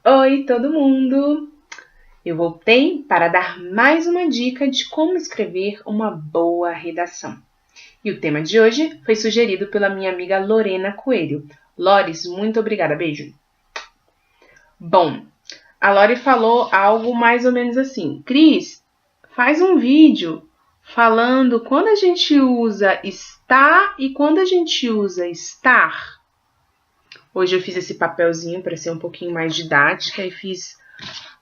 Oi, todo mundo! Eu voltei para dar mais uma dica de como escrever uma boa redação. E o tema de hoje foi sugerido pela minha amiga Lorena Coelho. Lores, muito obrigada, beijo! Bom, a Lore falou algo mais ou menos assim. Cris, faz um vídeo falando quando a gente usa está e quando a gente usa estar. Hoje eu fiz esse papelzinho para ser um pouquinho mais didática e fiz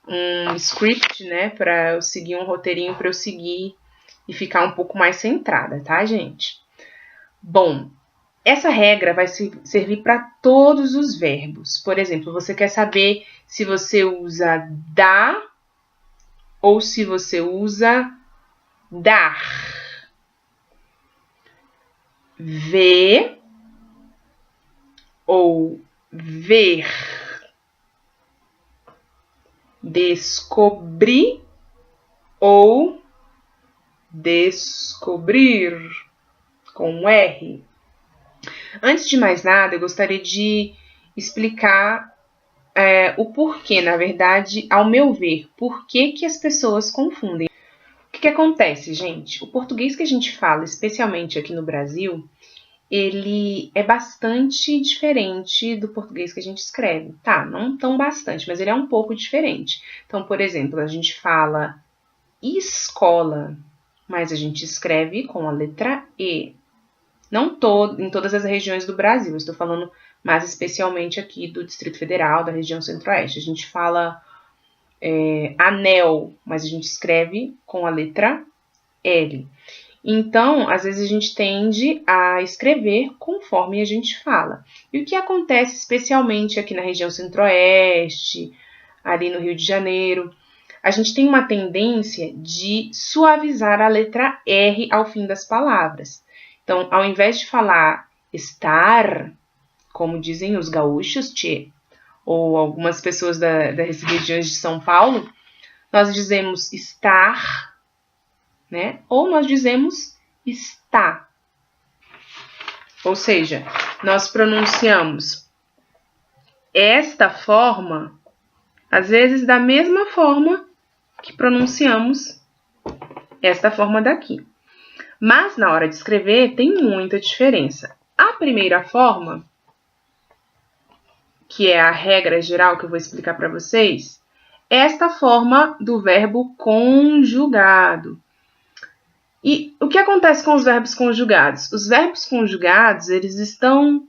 um script, né, para eu seguir um roteirinho para eu seguir e ficar um pouco mais centrada, tá, gente? Bom, essa regra vai servir para todos os verbos. Por exemplo, você quer saber se você usa dá ou se você usa dar. Ver ou ver. Descobrir ou descobrir, com R. Antes de mais nada, eu gostaria de explicar o porquê, na verdade, ao meu ver, por que as pessoas confundem. O que acontece, gente? O português que a gente fala, especialmente aqui no Brasil, ele é bastante diferente do português que a gente escreve. Tá, não tão bastante, mas ele é um pouco diferente. Então, por exemplo, a gente fala escola, mas a gente escreve com a letra E. Não em todas as regiões do Brasil, estou falando mais especialmente aqui do Distrito Federal, da região Centro-Oeste. A gente fala anel, mas a gente escreve com a letra L. Então, às vezes a gente tende a escrever conforme a gente fala. E o que acontece especialmente aqui na região Centro-Oeste, ali no Rio de Janeiro, a gente tem uma tendência de suavizar a letra R ao fim das palavras. Então, ao invés de falar estar, como dizem os gaúchos, tchê, ou algumas pessoas das regiões de São Paulo, nós dizemos estar, né? Ou nós dizemos está. Ou seja, nós pronunciamos esta forma, às vezes da mesma forma que pronunciamos esta forma daqui. Mas na hora de escrever tem muita diferença. A primeira forma, que é a regra geral que eu vou explicar para vocês, é esta forma do verbo conjugado. E o que acontece com os verbos conjugados? Os verbos conjugados, eles estão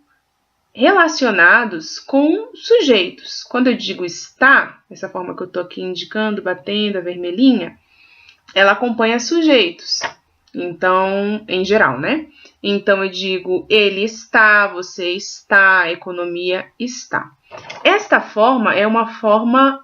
relacionados com sujeitos. Quando eu digo está, essa forma que eu estou aqui indicando, batendo, a vermelhinha, ela acompanha sujeitos. Então, em geral, né? Então, eu digo ele está, você está, a economia está. Esta forma é uma forma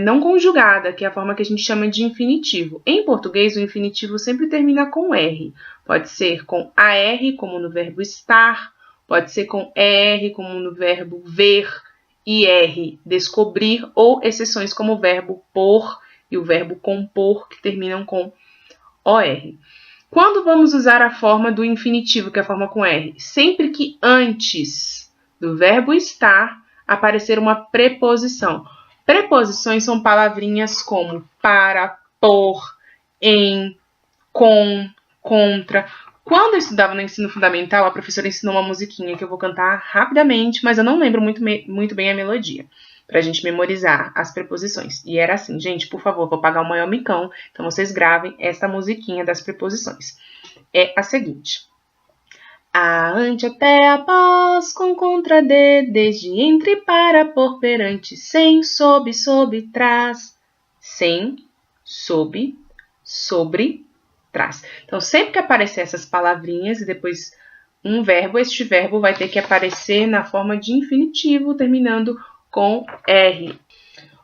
não conjugada, que é a forma que a gente chama de infinitivo. Em português, o infinitivo sempre termina com R. Pode ser com AR, como no verbo estar, pode ser com ER, como no verbo ver, IR, descobrir, ou exceções como o verbo pôr e o verbo compor, que terminam com OR. Quando vamos usar a forma do infinitivo, que é a forma com R? Sempre que antes do verbo estar aparecer uma preposição. Preposições são palavrinhas como para, por, em, com, contra. Quando eu estudava no ensino fundamental, a professora ensinou uma musiquinha que eu vou cantar rapidamente, mas eu não lembro muito bem a melodia, pra gente memorizar as preposições. E era assim, gente, por favor, vou pagar o maior micão, então vocês gravem esta musiquinha das preposições. É a seguinte. A, ante, até, após, com, contra, desde, entre, para, por, perante, sem, sob, sob, trás, sem, sob, sobre, trás. Então, sempre que aparecer essas palavrinhas e depois um verbo, este verbo vai ter que aparecer na forma de infinitivo, terminando com R.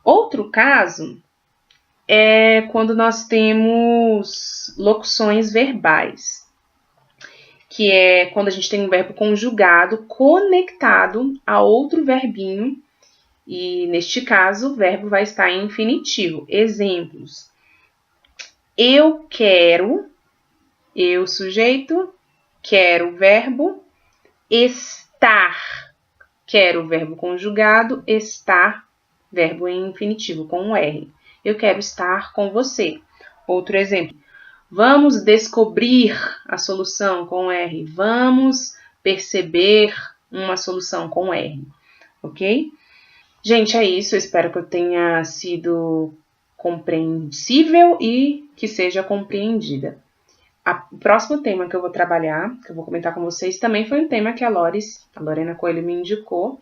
Outro caso é quando nós temos locuções verbais, que é quando a gente tem um verbo conjugado conectado a outro verbinho, e neste caso o verbo vai estar em infinitivo. Exemplos. Eu quero, eu sujeito, quero verbo, estar, quero verbo conjugado, estar verbo em infinitivo, com um R. Eu quero estar com você. Outro exemplo. Vamos descobrir a solução com R. Vamos perceber uma solução com R. Ok? Gente, é isso. Eu espero que eu tenha sido compreensível e que seja compreendida. O próximo tema que eu vou trabalhar, que eu vou comentar com vocês, também foi um tema que a Lorena Coelho, me indicou.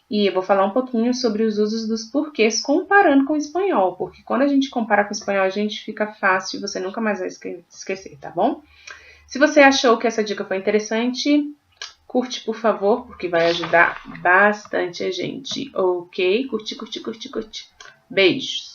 E eu vou falar um pouquinho sobre os usos dos porquês comparando com o espanhol. Porque quando a gente compara com o espanhol, a gente fica fácil e você nunca mais vai esquecer, tá bom? Se você achou que essa dica foi interessante, curte, por favor, porque vai ajudar bastante a gente. Ok? Curte. Beijos!